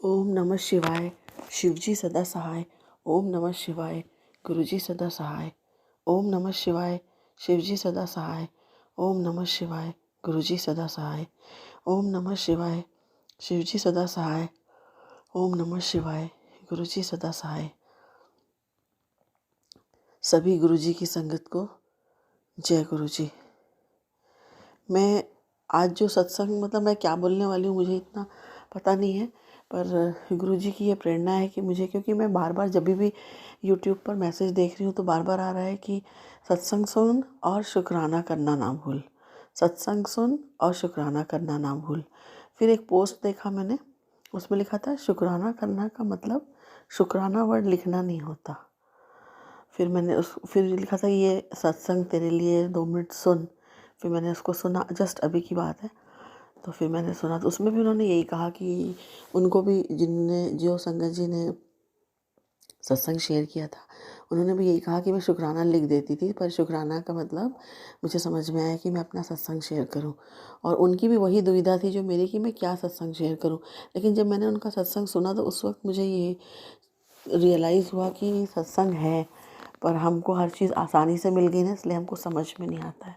ओम नमः शिवाय। शिवजी सदा सहाय। ओम नमः शिवाय। गुरुजी सदा सहाय। ओम नमः शिवाय। शिवजी सदा सहाय। ओम नमः शिवाय। गुरुजी सदा सहाय। ओम नमः शिवाय। शिवजी सदा सहाय। ओम नमः शिवाय। गुरुजी सदा सहाय। सभी गुरुजी की संगत को जय गुरुजी। मैं आज जो सत्संग मैं क्या बोलने वाली हूँ मुझे इतना पता नहीं है, पर गुरुजी की ये प्रेरणा है कि मुझे, क्योंकि मैं बार बार जब भी यूट्यूब पर मैसेज देख रही हूँ तो बार बार आ रहा है कि सत्संग सुन और शुक्राना करना ना भूल, सत्संग सुन और शुक्राना करना ना भूल। फिर एक पोस्ट देखा मैंने, उसमें लिखा था शुक्राना करना का मतलब शुक्राना वर्ड लिखना नहीं होता। फिर लिखा था ये सत्संग तेरे लिए 2 मिनट सुन। फिर मैंने उसको सुना, जस्ट अभी की बात है। तो फिर मैंने सुना तो उसमें भी उन्होंने यही कहा कि उनको भी जो संगत जी ने सत्संग शेयर किया था, उन्होंने भी यही कहा कि मैं शुक्राना लिख देती थी, पर शुक्राना का मतलब मुझे समझ में आया कि मैं अपना सत्संग शेयर करूं। और उनकी भी वही दुविधा थी जो मेरी, कि मैं क्या सत्संग शेयर करूं। लेकिन जब मैंने उनका सत्संग सुना तो उस वक्त मुझे ये रियलाइज़ हुआ कि सत्संग है, पर हमको हर चीज़ आसानी से मिल गई ना, इसलिए हमको समझ में नहीं आता है।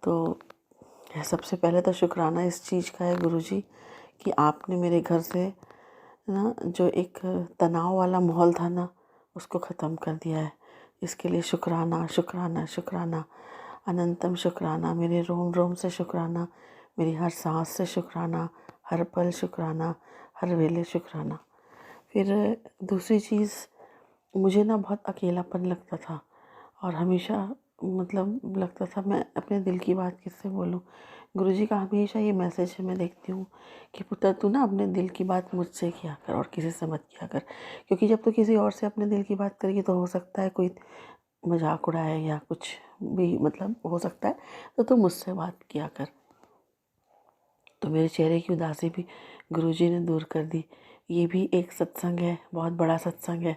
तो सबसे पहले तो शुक्राना इस चीज़ का है गुरुजी कि आपने मेरे घर से ना जो एक तनाव वाला माहौल था ना, उसको ख़त्म कर दिया है। इसके लिए शुक्राना शुक्राना शुक्राना, अनंतम शुक्राना। मेरे रोम रोम से शुक्राना, मेरी हर सांस से शुक्राना, हर पल शुक्राना, हर वेले शुक्राना। फिर दूसरी चीज़, मुझे ना बहुत अकेलापन लगता था और हमेशा लगता था मैं अपने दिल की बात किससे बोलूं। गुरुजी का हमेशा ये मैसेज है, मैं देखती हूँ कि पुत्र तू ना अपने दिल की बात मुझसे किया कर और किसी से मत किया कर, क्योंकि जब तू किसी और से अपने दिल की बात करेगी तो हो सकता है कोई मजाक उड़ाए या कुछ भी हो सकता है, तो तू मुझसे बात किया कर। तो मेरे चेहरे की उदासी भी गुरुजी ने दूर कर दी। ये भी एक सत्संग है, बहुत बड़ा सत्संग है,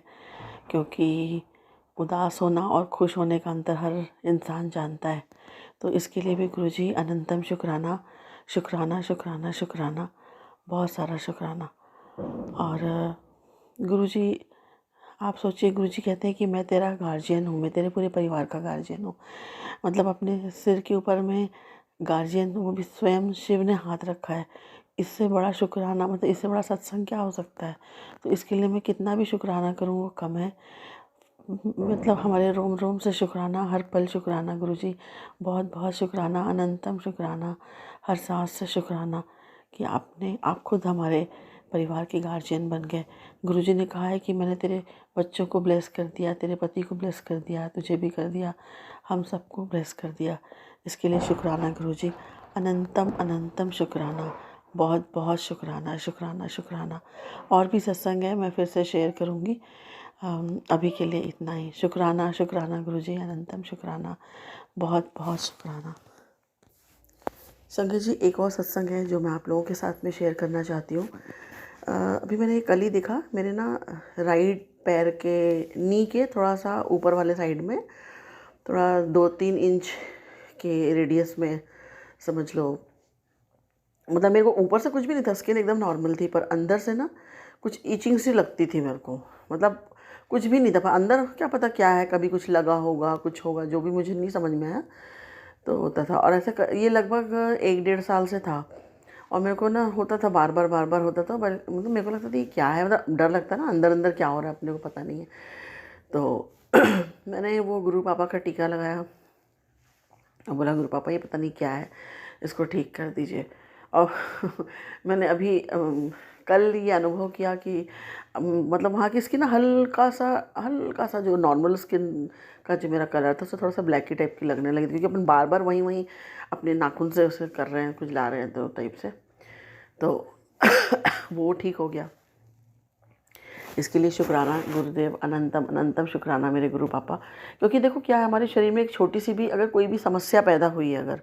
क्योंकि उदास होना और खुश होने का अंतर हर इंसान जानता है। तो इसके लिए भी गुरुजी अनंतम शुक्राना शुक्राना शुक्राना शुक्राना, बहुत सारा शुक्राना। और गुरुजी, आप सोचिए, गुरुजी कहते हैं कि मैं तेरा गार्जियन हूँ, मैं तेरे पूरे परिवार का गार्जियन हूँ। अपने सिर के ऊपर में गार्जियन, वो भी स्वयं शिव ने हाथ रखा है। इससे बड़ा शुक्राना, इससे बड़ा सत्संग क्या हो सकता है। तो इसके लिए मैं कितना भी शुक्राना करूँ वो कम है। हमारे रोम रोम से शुक्राना, हर पल शुक्राना गुरुजी, बहुत बहुत शुक्राना, अनंतम शुक्राना, हर सांस से शुक्राना कि आप खुद हमारे परिवार के गार्जियन बन गए। गुरुजी ने कहा है कि मैंने तेरे बच्चों को ब्लेस कर दिया, तेरे पति को ब्लेस कर दिया, तुझे भी कर दिया, हम सबको ब्लेस कर दिया। इसके लिए शुक्राना गुरुजी, अनंतम अनंतम शुक्राना, बहुत बहुत शुक्राना शुक्राना शुक्राना। और भी सत्संग है, मैं फिर से शेयर करूँगी। अभी के लिए इतना ही। शुक्राना शुक्राना गुरुजी, अनंतम शुक्राना, बहुत बहुत शुक्राना। संगत जी, एक और सत्संग है जो मैं आप लोगों के साथ में शेयर करना चाहती हूँ। अभी मैंने कल ही देखा, मेरे ना राइट पैर के नी के थोड़ा सा ऊपर वाले साइड में, थोड़ा 2-3 इंच के रेडियस में समझ लो, मेरे को ऊपर से कुछ भी नहीं था, स्किन एकदम नॉर्मल थी, पर अंदर से ना कुछ इचिंग सी लगती थी मेरे को। कुछ भी नहीं था, पर अंदर क्या पता क्या है, कभी कुछ लगा होगा, कुछ होगा, जो भी मुझे नहीं समझ में आया तो होता था। और ये लगभग 1-1.5 साल से था, और मेरे को ना होता था, बार बार होता था। मेरे को लगता था ये क्या है, डर लगता ना, अंदर अंदर क्या हो रहा है अपने को पता नहीं है। तो मैंने वो गुरु पापा का टीका लगाया और बोला, गुरु पापा ये पता नहीं क्या है, इसको ठीक कर दीजिए। और मैंने अभी कल ये अनुभव किया कि वहाँ की स्किन हल्का सा जो नॉर्मल स्किन का जो मेरा कलर था, उससे थोड़ा सा ब्लैकी टाइप की लगने लगी थी, क्योंकि अपन बार बार वहीं अपने नाखून से उसे कर रहे हैं, कुछ ला रहे हैं तो टाइप से। तो वो ठीक हो गया। इसके लिए शुक्राना गुरुदेव, अनंतम अनंतम शुक्राना मेरे गुरु पापा। क्योंकि देखो क्या है, हमारे शरीर में एक छोटी सी भी अगर कोई भी समस्या पैदा हुई है अगर,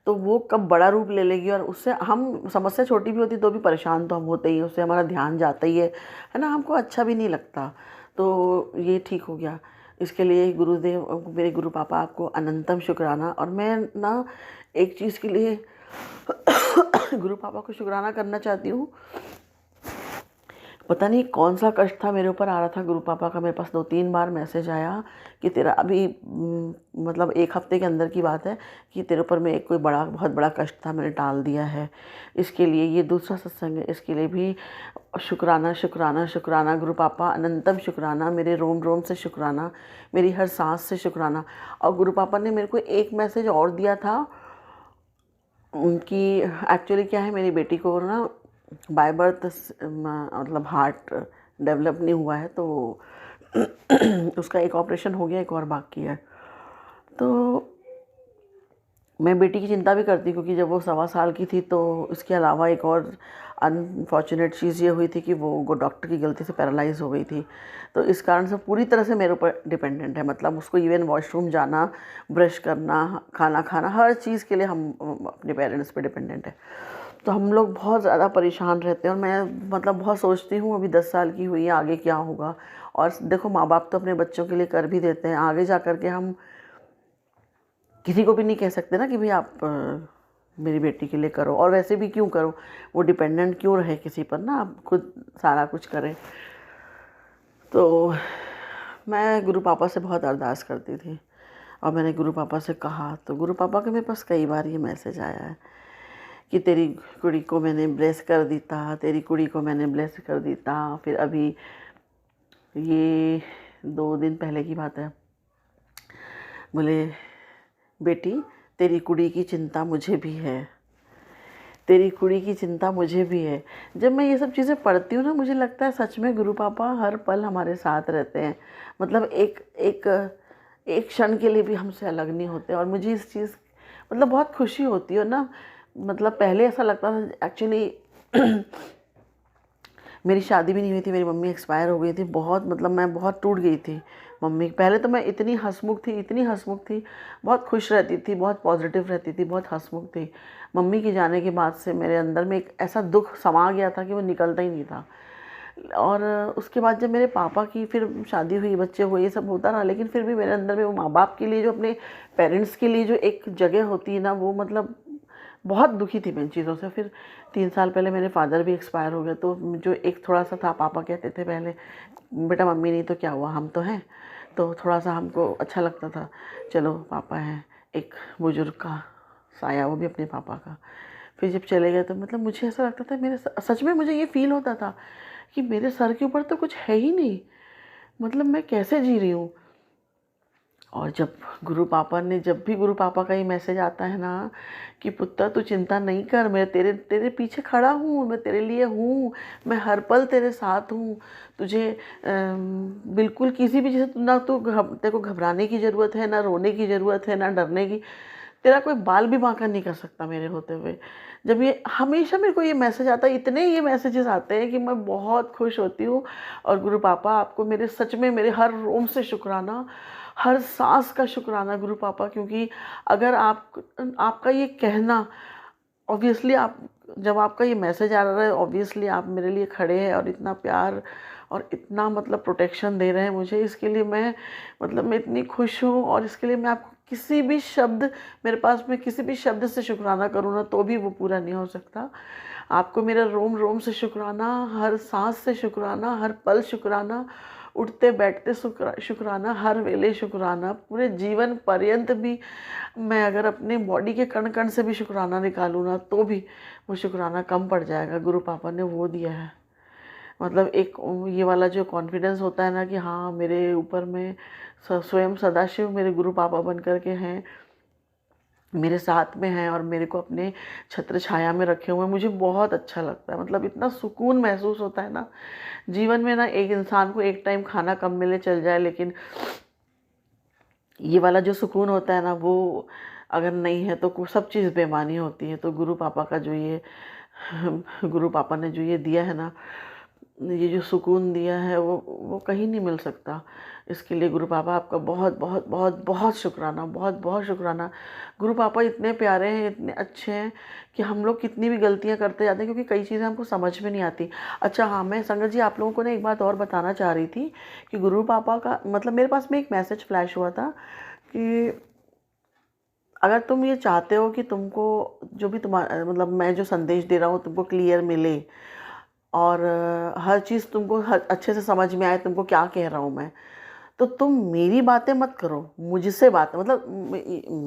तो वो कब बड़ा रूप ले लेगी, और उससे हम, समस्या छोटी भी होती तो भी परेशान तो हम होते ही हैं, उससे हमारा ध्यान जाता ही है ना, हमको अच्छा भी नहीं लगता। तो ये ठीक हो गया। इसके लिए गुरुदेव, मेरे गुरु पापा, आपको अनंतम शुक्राना। और मैं ना एक चीज़ के लिए गुरु पापा को शुक्राना करना चाहती हूँ पता नहीं कौन सा कष्ट था मेरे ऊपर आ रहा था गुरु पापा का। मेरे पास 2-3 बार मैसेज आया कि तेरा अभी मतलब 1 हफ्ते के अंदर की बात है कि तेरे ऊपर में एक कोई बड़ा बहुत बड़ा कष्ट था, मैंने टाल दिया है। इसके लिए ये दूसरा सत्संग है, इसके लिए भी शुक्राना शुक्राना शुक्राना गुरु पापा, अनंतम शुक्राना, मेरे रोम रोम से शुक्राना, मेरी हर सांस से शुक्राना। और गुरु पापा ने मेरे को एक मैसेज और दिया था। उनकी एक्चुअली क्या है, मेरी बेटी को ना बाय बर्थ मतलब हार्ट डेवलप नहीं हुआ है, तो उसका एक ऑपरेशन हो गया, एक और बाकी है। तो मैं बेटी की चिंता भी करती, क्योंकि जब वो 1.25 साल की थी तो इसके अलावा एक और अनफॉर्चुनेट चीज़ ये हुई थी कि वो डॉक्टर की गलती से पैरालाइज़ हो गई थी। तो इस कारण से पूरी तरह से मेरे ऊपर डिपेंडेंट है। मतलब उसको इवन वॉशरूम जाना, ब्रश करना, खाना खाना, हर चीज़ के लिए हम अपने पेरेंट्स पे डिपेंडेंट है। तो हम लोग बहुत ज़्यादा परेशान रहते हैं, और मैं मतलब बहुत सोचती हूँ अभी 10 साल की हुई है, आगे क्या होगा। और देखो, माँ बाप तो अपने बच्चों के लिए कर भी देते हैं, आगे जा कर के हम किसी को भी नहीं कह सकते ना कि भाई आप मेरी बेटी के लिए करो। और वैसे भी क्यों करो, वो डिपेंडेंट क्यों रहे किसी पर ना, आप खुद सारा कुछ करें। तो मैं गुरु पापा से बहुत अरदास करती थी, और मैंने गुरु पापा से कहा, तो गुरु पापा के मेरे पास कई बार ये मैसेज आया है कि तेरी कुड़ी को मैंने ब्लेस कर दीता, तेरी कुड़ी को मैंने ब्लेस कर दीता। फिर अभी ये 2 दिन पहले की बात है, बोले बेटी तेरी कुड़ी की चिंता मुझे भी है, तेरी कुड़ी की चिंता मुझे भी है। जब मैं ये सब चीज़ें पढ़ती हूँ ना, मुझे लगता है सच में गुरु पापा हर पल हमारे साथ रहते हैं। मतलब एक एक एक क्षण के लिए भी हमसे अलग नहीं होते। और मुझे इस चीज़ मतलब बहुत खुशी होती है ना। मतलब पहले ऐसा लगता था एक्चुअली मेरी शादी भी नहीं हुई थी, मेरी मम्मी एक्सपायर हो गई थी। बहुत मतलब मैं बहुत टूट गई थी मम्मी। पहले तो मैं इतनी हंसमुख थी, इतनी हंसमुख थी, बहुत खुश रहती थी, बहुत पॉजिटिव रहती थी, बहुत हंसमुख थी। मम्मी के जाने के बाद से मेरे अंदर में एक ऐसा दुख समा गया था कि वो निकलता ही नहीं था। और उसके बाद जब मेरे पापा की फिर शादी हुई, बच्चे हुए, ये सब होता रहा, लेकिन फिर भी मेरे अंदर में वो माँ बाप के लिए जो, अपने पेरेंट्स के लिए जो एक जगह होती है ना, वो मतलब बहुत दुखी थी मैं इन चीज़ों से। फिर 3 साल पहले मेरे फादर भी एक्सपायर हो गए, तो जो एक थोड़ा सा था, पापा कहते थे पहले, बेटा मम्मी नहीं तो क्या हुआ, हम तो हैं। तो थोड़ा सा हमको अच्छा लगता था, चलो पापा हैं, एक बुजुर्ग का साया, वो भी अपने पापा का। फिर जब चले गए तो मतलब मुझे ऐसा लगता था, मेरे सच में मुझे ये फील होता था कि मेरे सर के ऊपर तो कुछ है ही नहीं, मतलब मैं कैसे जी रही हूँ। और जब गुरु पापा ने, जब भी गुरु पापा का ये मैसेज आता है ना कि पुत्र तू चिंता नहीं कर, मैं तेरे तेरे पीछे खड़ा हूँ, मैं तेरे लिए हूँ, मैं हर पल तेरे साथ हूँ, तुझे बिल्कुल किसी भी चीज़, ना तो तेरे को घबराने की ज़रूरत है, ना रोने की ज़रूरत है, ना डरने की। तेरा कोई बाल भी बांका नहीं कर सकता मेरे होते हुए। जब ये हमेशा मेरे को ये मैसेज आता है, इतने ये मैसेजेस आते हैं कि मैं बहुत खुश होती हूँ। और गुरु पापा आपको मेरे सच में मेरे हर रोम से शुक्राना, हर सांस का शुक्राना गुरु पापा। क्योंकि अगर आपका ये कहना, ऑब्वियसली आप, जब आपका ये मैसेज आ रहा है, ऑब्वियसली आप मेरे लिए खड़े हैं, और इतना प्यार और इतना मतलब प्रोटेक्शन दे रहे हैं मुझे, इसके लिए मैं मतलब मैं इतनी खुश हूँ। और इसके लिए मैं आपको किसी भी शब्द, मेरे पास में किसी भी शब्द से शुक्राना करूँ ना, तो भी वो पूरा नहीं हो सकता। आपको मेरा रोम रोम से शुक्राना, हर सांस से शुक्राना, हर पल शुक्राना, उठते बैठते शुक्राना, हर वेले शुक्राना, पूरे जीवन पर्यंत भी मैं अगर अपने बॉडी के कण कण से भी शुक्राना निकालूँ ना, तो भी वो शुक्राना कम पड़ जाएगा। गुरु पापा ने वो दिया है। मतलब एक ये वाला जो कॉन्फिडेंस होता है ना कि हाँ, मेरे ऊपर में स्वयं सदाशिव मेरे गुरु पापा बन कर के हैं, मेरे साथ में हैं, और मेरे को अपने छत्र छाया में रखे हुए हैं, मुझे बहुत अच्छा लगता है। मतलब इतना सुकून महसूस होता है ना जीवन में ना। एक इंसान को एक टाइम खाना कम मिले चल जाए, लेकिन ये वाला जो सुकून होता है ना, वो अगर नहीं है तो सब चीज़ बेमानी होती है। तो गुरु पापा का जो ये गुरु पापा ने जो ये दिया है ना, ये जो सुकून दिया है, वो कहीं नहीं मिल सकता। इसके लिए गुरु पापा आपका बहुत बहुत बहुत बहुत शुक्राना, बहुत बहुत शुक्राना। गुरु पापा इतने प्यारे हैं, इतने अच्छे हैं कि हम लोग कितनी भी गलतियां करते जाते हैं, क्योंकि कई चीज़ें हमको समझ में नहीं आती। अच्छा हाँ, मैं संगत जी आप लोगों को ना एक बात और बताना चाह रही थी कि गुरु पापा का मतलब मेरे पास में एक मैसेज फ्लैश हुआ था कि अगर तुम ये चाहते हो कि तुमको जो भी तुम्हारा मतलब मैं जो संदेश दे रहा हूँ तुमको क्लियर मिले, और हर चीज़ तुमको अच्छे से समझ में आए तुमको क्या कह रहा हूँ मैं, तो तुम मेरी बातें मत करो, मुझसे बात मतलब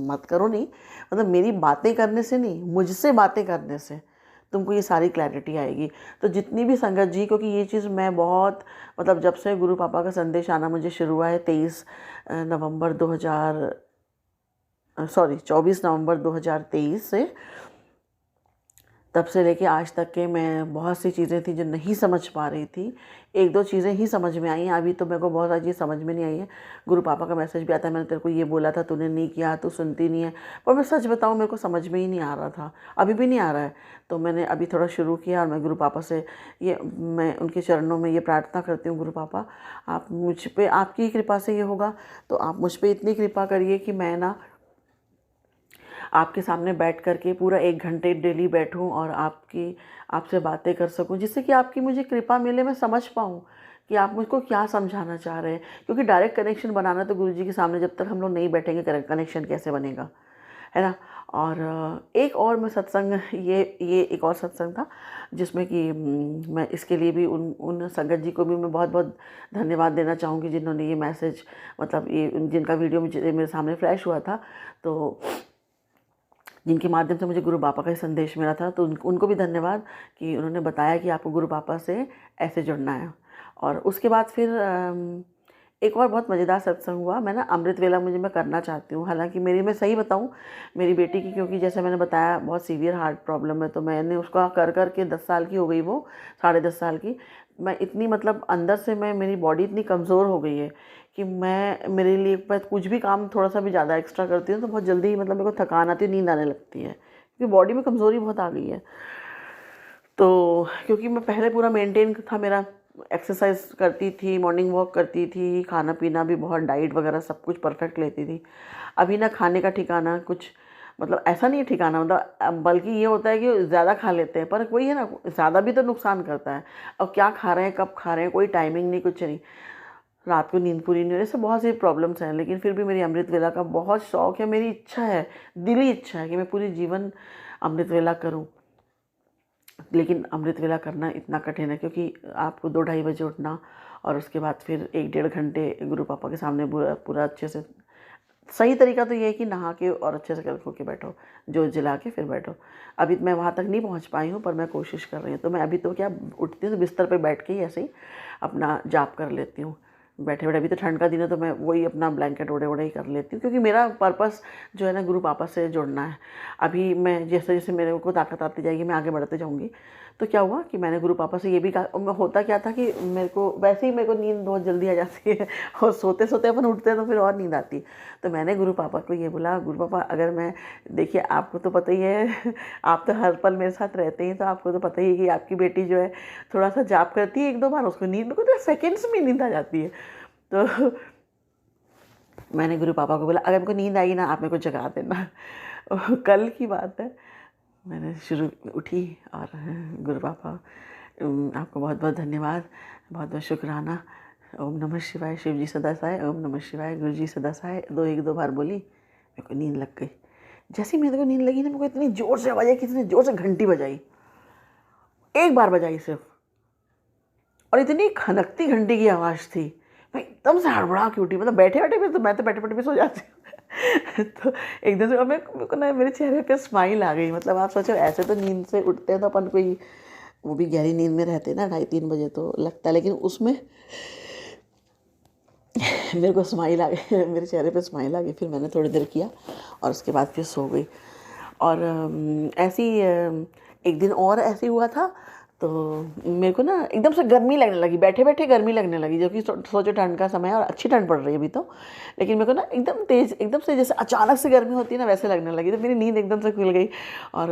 मत करो नहीं, मतलब मेरी बातें करने से नहीं, मुझसे बातें करने से तुमको ये सारी क्लैरिटी आएगी। तो जितनी भी संगत जी, क्योंकि ये चीज़ मैं बहुत मतलब जब से गुरु पापा का संदेश आना मुझे शुरू हुआ है नवंबर 24 नवंबर 2023 से, तब से लेके आज तक के मैं बहुत सी चीज़ें थी जो नहीं समझ पा रही थी, एक दो चीज़ें ही समझ में आई हैं। अभी तो मेरे को बहुत सारी चीज़ समझ में नहीं आई है। गुरु पापा का मैसेज भी आता है, मैंने तेरे को ये बोला था, तूने नहीं किया, तू सुनती नहीं है। पर मैं सच बताऊँ, मेरे को समझ में ही नहीं आ रहा था, अभी भी नहीं आ रहा है। तो मैंने अभी थोड़ा शुरू किया और मैं गुरु पापा से मैं उनके चरणों में ये प्रार्थना करती हूँ, गुरु पापा आप मुझ पर, आपकी कृपा से ये होगा, तो आप मुझ पर इतनी कृपा करिए कि मैं ना आपके सामने बैठ कर के पूरा 1 घंटे डेली बैठूं और आपसे बातें कर सकूं, जिससे कि आपकी मुझे कृपा मिले, मैं समझ पाऊं कि आप मुझको क्या समझाना चाह रहे हैं। क्योंकि डायरेक्ट कनेक्शन बनाना तो गुरुजी के सामने जब तक हम लोग नहीं बैठेंगे कनेक्शन कैसे बनेगा, है ना। और एक और मैं सत्संग, ये एक और सत्संग था जिसमें कि मैं इसके लिए भी उन संगत जी को भी मैं बहुत बहुत धन्यवाद देना चाहूँगी जिन्होंने ये मैसेज, मतलब ये जिनका वीडियो मेरे सामने फ्लैश हुआ था, तो जिनके माध्यम से मुझे गुरु पापा का ही संदेश मिला था, तो उनको भी धन्यवाद कि उन्होंने बताया कि आपको गुरु पापा से ऐसे जुड़ना है। और उसके बाद फिर एक और बहुत मज़ेदार सत्संग हुआ। मैं ना अमृत वेला मैं करना चाहती हूँ, हालांकि मैं सही बताऊँ, मेरी बेटी की, क्योंकि जैसे मैंने बताया बहुत सीवियर हार्ट प्रॉब्लम है, तो मैंने उसका कर के 10 साल की हो गई, वो 10.5 साल की। मैं इतनी मतलब अंदर से मेरी बॉडी इतनी कमज़ोर हो गई है कि मेरे लिए मैं कुछ भी काम थोड़ा सा भी ज़्यादा एक्स्ट्रा करती हूँ तो बहुत जल्दी ही मतलब मेरे को थकान आती है, नींद आने लगती है, क्योंकि बॉडी में कमज़ोरी बहुत आ गई है। तो क्योंकि मैं पहले पूरा मेंटेन था मेरा, एक्सरसाइज करती थी, मॉर्निंग वॉक करती थी, खाना पीना भी बहुत, डाइट वगैरह सब कुछ परफेक्ट लेती थी। अभी ना खाने का ठिकाना कुछ, मतलब ऐसा नहीं है ठिकाना, मतलब बल्कि ये होता है कि ज़्यादा खा लेते हैं, पर कोई है ना, ज़्यादा भी तो नुकसान करता है। अब क्या खा रहे हैं, कब खा रहे हैं, कोई टाइमिंग नहीं, कुछ नहीं, रात को नींद पूरी नहीं हो रही, ऐसे बहुत सी प्रॉब्लम्स हैं। लेकिन फिर भी मेरी अमृत वेला का बहुत शौक़ है, मेरी इच्छा है, दिली इच्छा है कि मैं पूरी जीवन अमृत वेला करूं। लेकिन अमृत वेला करना इतना कठिन है, क्योंकि आपको 2-2:30 बजे उठना और उसके बाद फिर 1-1.5 घंटे गुरु पापा के सामने पूरा अच्छे से। सही तरीका तो ये है कि नहा के और अच्छे से कल के बैठो, जोत जला के फिर बैठो। अभी मैं वहाँ तक नहीं पहुँच पाई हूँ, पर मैं कोशिश कर रही हूँ। तो मैं अभी तो क्या उठती हूँ तो बिस्तर पे बैठ के ही ऐसे ही अपना जाप कर लेती हूँ, बैठे बैठे। अभी तो ठंड का दिन है तो मैं वही अपना ब्लैंकेट ओढ़े ओढ़े ही कर लेती हूँ, क्योंकि मेरा पर्पस जो है ना गुरु पापा से जुड़ना है। अभी मैं जैसे जैसे मेरे को ताकत आती जाएगी मैं आगे बढ़ते जाऊँगी। तो क्या हुआ कि मैंने गुरु पापा से ये भी कहा, होता क्या था कि मेरे को वैसे ही मेरे को नींद बहुत जल्दी आ जाती है और सोते सोते अपन उठते हैं तो फिर और नींद आती। तो मैंने गुरु पापा को ये बोला, गुरु पापा अगर मैं, देखिए आपको तो पता ही है आप तो हर पल मेरे साथ रहते हैं, तो आपको तो पता ही है कि आपकी बेटी जो है थोड़ा सा जाप करती है 1-2 बार, उसको नींद, को तो सेकेंड्स में नींद आ जाती है। तो मैंने गुरु पापा को बोला, अगर मेरे को नींद आएगी ना आप मेरे को जगा देना। कल की बात है, मैंने उठी और गुरु पापा आपको बहुत बहुत धन्यवाद, बहुत बहुत शुक्राना। ओम नमः शिवाय, शिव जी सदा सहाय, ओम नमः शिवाय, गुरु जी सदा सहाय, 1-2 बार बोली, मेरे को नींद लग गई। जैसे ही मेरे को नींद लगी ना, मेरे को इतनी ज़ोर से आवाज़ आई, किसी ज़ोर से घंटी बजाई, 1 बार बजाई सिर्फ, और इतनी खनकती घंटी की आवाज़ थी, मैं एकदम से हड़बड़ा के उठी। मतलब बैठे बैठे भी, तो मैं तो बैठे बैठे भी सो जाती हूँ। तो एकदम से मेरे को ना मेरे चेहरे पे स्माइल आ गई। मतलब आप सोचो, ऐसे तो नींद से उठते हैं तो अपन कोई, वो भी गहरी नींद में रहते हैं ना, 2:30-3 बजे तो लगता है, लेकिन उसमें मेरे को स्माइल आ गई, मेरे चेहरे पे स्माइल आ गई। फिर मैंने थोड़ी देर किया और उसके बाद फिर सो गई। और ऐसी एक दिन और ऐसे हुआ था, तो मेरे को ना एकदम से गर्मी लगने लगी, बैठे बैठे गर्मी लगने लगी, जो कि सोचो ठंड का समय है और अच्छी ठंड पड़ रही है अभी तो, लेकिन मेरे को ना एकदम तेज़, एकदम से जैसे अचानक से गर्मी होती है ना, वैसे लगने लगी। तो मेरी नींद एकदम से खुल गई। और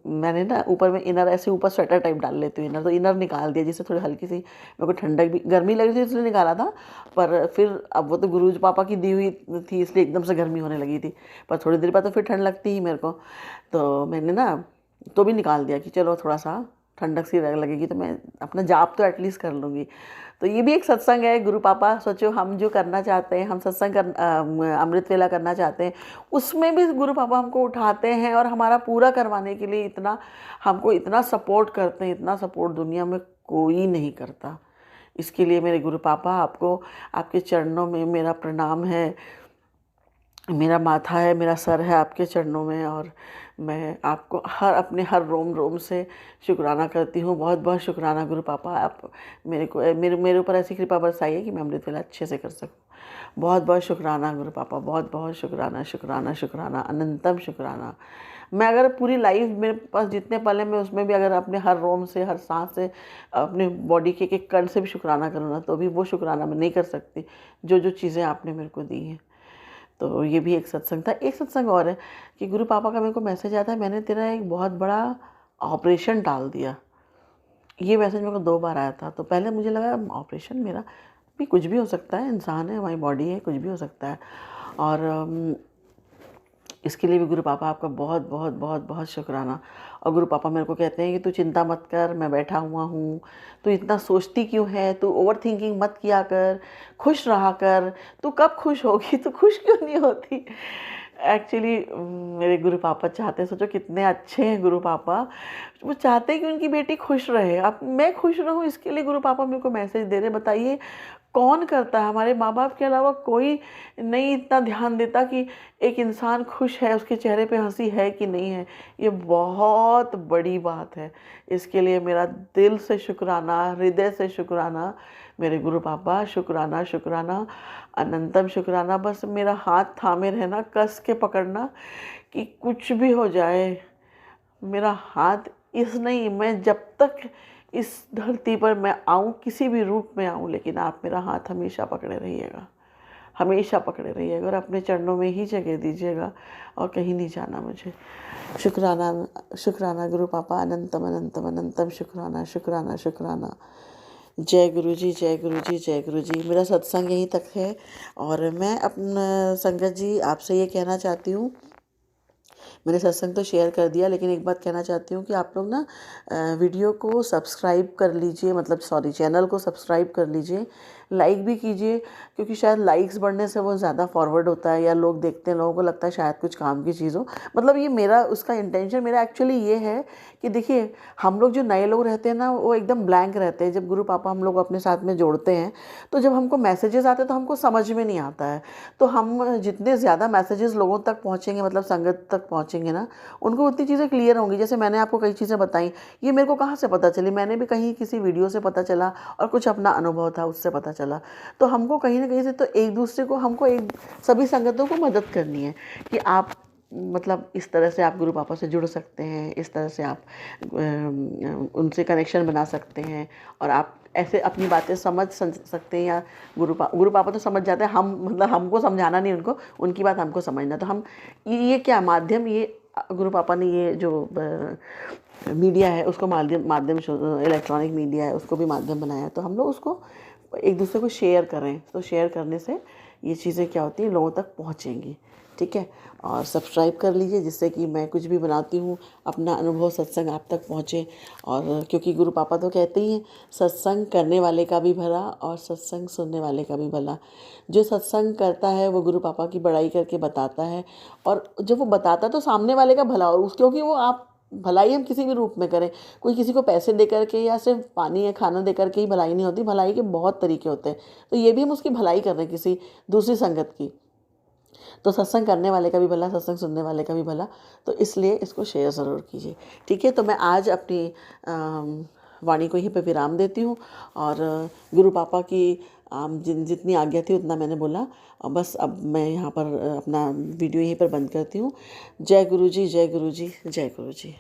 मैंने ना ऊपर में इनर, ऐसे ऊपर स्वेटर टाइप डाल लेती हूँ इनर, तो इनर निकाल दिया, जिससे थोड़ी हल्की सी मेरे को ठंडक भी, गर्मी लग रही थी इसलिए निकाला था। पर फिर अब वो तो गुरु पापा की दी हुई थी, इसलिए एकदम से गर्मी होने लगी थी। पर थोड़ी देर बाद तो फिर ठंड लगती ही मेरे को, तो मैंने ना तो भी निकाल दिया कि चलो थोड़ा सा ठंडक सी लगेगी तो मैं अपना जाप तो एटलीस्ट कर लूँगी। तो ये भी एक सत्संग है। गुरु पापा सोचो, हम जो करना चाहते हैं, हम सत्संग अमृत वेला करना चाहते हैं, उसमें भी गुरु पापा हमको उठाते हैं और हमारा पूरा करवाने के लिए हमको इतना सपोर्ट करते हैं, इतना सपोर्ट दुनिया में कोई नहीं करता। इसके लिए मेरे गुरु पापा, आपको, आपके चरणों में मेरा प्रणाम है, मेरा माथा है, मेरा सर है आपके चरणों में, और मैं आपको अपने हर रोम रोम से शुक्राना करती हूँ। बहुत बहुत शुक्राना गुरु पापा, आप मेरे ऊपर ऐसी कृपा बरसाइए कि मैं अमृत वेला अच्छे से कर सकूँ। बहुत बहुत शुक्राना गुरु पापा, बहुत बहुत शुक्राना, शुक्राना शुक्राना, अनंतम शुक्राना। मैं अगर पूरी लाइफ मेरे पास जितने पल हैं, मैं उसमें भी अगर अपने हर रोम से, हर सांस से, अपने बॉडी के एक कण से भी शुक्राना करूँ ना, तो भी वो शुक्राना मैं नहीं कर सकती जो जो चीज़ें आपने मेरे को दी हैं। तो ये भी एक सत्संग था। एक सत्संग और है कि गुरु पापा का मेरे को मैसेज आता है, मैंने तेरा एक बहुत बड़ा ऑपरेशन टाल दिया। ये मैसेज मेरे को 2 बार आया था। तो पहले मुझे लगा ऑपरेशन, मेरा भी कुछ भी हो सकता है, इंसान है, हमारी बॉडी है, कुछ भी हो सकता है। और इसके लिए भी गुरु पापा आपका बहुत बहुत बहुत बहुत शुक्राना। और गुरु पापा मेरे को कहते हैं कि तू चिंता मत कर, मैं बैठा हुआ हूँ, तू इतना सोचती क्यों है, तू ओवर थिंकिंग मत किया कर, खुश रहा कर, तू कब खुश होगी, तू खुश क्यों नहीं होती। एक्चुअली मेरे गुरु पापा चाहते, सोचो कितने अच्छे हैं गुरु पापा, वो चाहते हैं कि उनकी बेटी खुश रहे। अब मैं खुश रहूँ, इसके लिए गुरु पापा मेरे को मैसेज दे रहे। बताइए कौन करता है, हमारे माँ बाप के अलावा कोई नहीं इतना ध्यान देता कि एक इंसान खुश है, उसके चेहरे पे हंसी है कि नहीं है। ये बहुत बड़ी बात है। इसके लिए मेरा दिल से शुक्राना, हृदय से शुक्राना मेरे गुरु पापा, शुक्राना शुक्राना, अनंतम शुक्राना। बस मेरा हाथ थामे रहना, कस के पकड़ना कि कुछ भी हो जाए, मेरा हाथ मैं जब तक इस धरती पर मैं आऊँ, किसी भी रूप में आऊँ, लेकिन आप मेरा हाथ हमेशा पकड़े रहिएगा, हमेशा पकड़े रहिएगा और अपने चरणों में ही जगह दीजिएगा और कहीं नहीं जाना मुझे। शुक्राना शुक्राना गुरु पापा, अनंतम अनंतम अनंतम शुक्राना शुक्राना शुक्राना। जय गुरु जी, जय गुरु जी, जय गुरु जी। मेरा सत्संग यहीं तक है और मैं अपना संगत जी आपसे ये कहना चाहती हूँ, मैंने सत्संग तो शेयर कर दिया, लेकिन एक बात कहना चाहती हूँ कि आप लोग ना वीडियो को सब्सक्राइब कर लीजिए, मतलब सॉरी, चैनल को सब्सक्राइब कर लीजिए, लाइक भी कीजिए, क्योंकि शायद लाइक्स बढ़ने से वो ज़्यादा फॉरवर्ड होता है, या लोग देखते हैं, लोगों को लगता है शायद कुछ काम की चीज़ हो। मतलब ये मेरा, उसका इंटेंशन मेरा एक्चुअली ये है कि देखिए, हम लोग जो नए लोग रहते हैं ना, वो एकदम ब्लैंक रहते हैं। जब गुरु पापा हम लोग अपने साथ में जोड़ते हैं, तो जब हमको मैसेजेस आते हैं तो हमको समझ में नहीं आता है। तो हम जितने ज़्यादा मैसेजेस लोगों तक पहुँचेंगे, मतलब संगत तक पहुँचेंगे ना, उनको उतनी चीज़ें क्लियर होंगी। जैसे मैंने आपको कई चीज़ें बताई, ये मेरे को कहाँ से पता चली, मैंने भी कहीं किसी वीडियो से पता चला और कुछ अपना अनुभव था उससे पता चला। तो हमको कहीं ना कहीं से तो एक दूसरे को, हमको सभी संगतों को मदद करनी है कि आप, मतलब इस तरह से आप गुरु पापा से जुड़ सकते हैं, इस तरह से आप उनसे कनेक्शन बना सकते हैं और आप ऐसे अपनी बातें समझ सकते हैं। या गुरु पापा तो समझ जाते हैं, हम, मतलब हमको समझाना नहीं, उनकी बात हमको समझना। तो हम ये क्या माध्यम, ये गुरु पापा ने ये जो मीडिया है उसको माध्यम इलेक्ट्रॉनिक मीडिया है उसको भी माध्यम बनाया। तो हम लोग उसको एक दूसरे को शेयर करें, तो शेयर करने से ये चीज़ें क्या होती हैं, लोगों तक पहुँचेंगी। ठीक है, और सब्सक्राइब कर लीजिए जिससे कि मैं कुछ भी बनाती हूँ अपना अनुभव सत्संग आप तक पहुँचे। और क्योंकि गुरु पापा तो कहते ही हैं, सत्संग करने वाले का भी भला और सत्संग सुनने वाले का भी भला। जो सत्संग करता है वो गुरु पापा की बड़ाई करके बताता है, और जब वो बताता है तो सामने वाले का भला, और क्योंकि वो आप भलाई हम किसी भी रूप में करें, कोई किसी को पैसे दे करके या सिर्फ पानी या खाना दे करके ही भलाई नहीं होती, भलाई के बहुत तरीके होते हैं। तो ये भी हम उसकी भलाई कर रहे हैं किसी दूसरी संगत की। तो सत्संग करने वाले का भी भला, सत्संग सुनने वाले का भी भला, तो इसलिए इसको शेयर ज़रूर कीजिए। ठीक है, तो मैं आज अपनी वाणी को यहीं पे विराम देती हूँ और गुरु पापा की जितनी आज्ञा थी उतना मैंने बोला, और बस अब मैं यहाँ पर अपना वीडियो यहीं पर बंद करती हूँ। जय गुरु जी, जय गुरु जी, जय गुरु जी।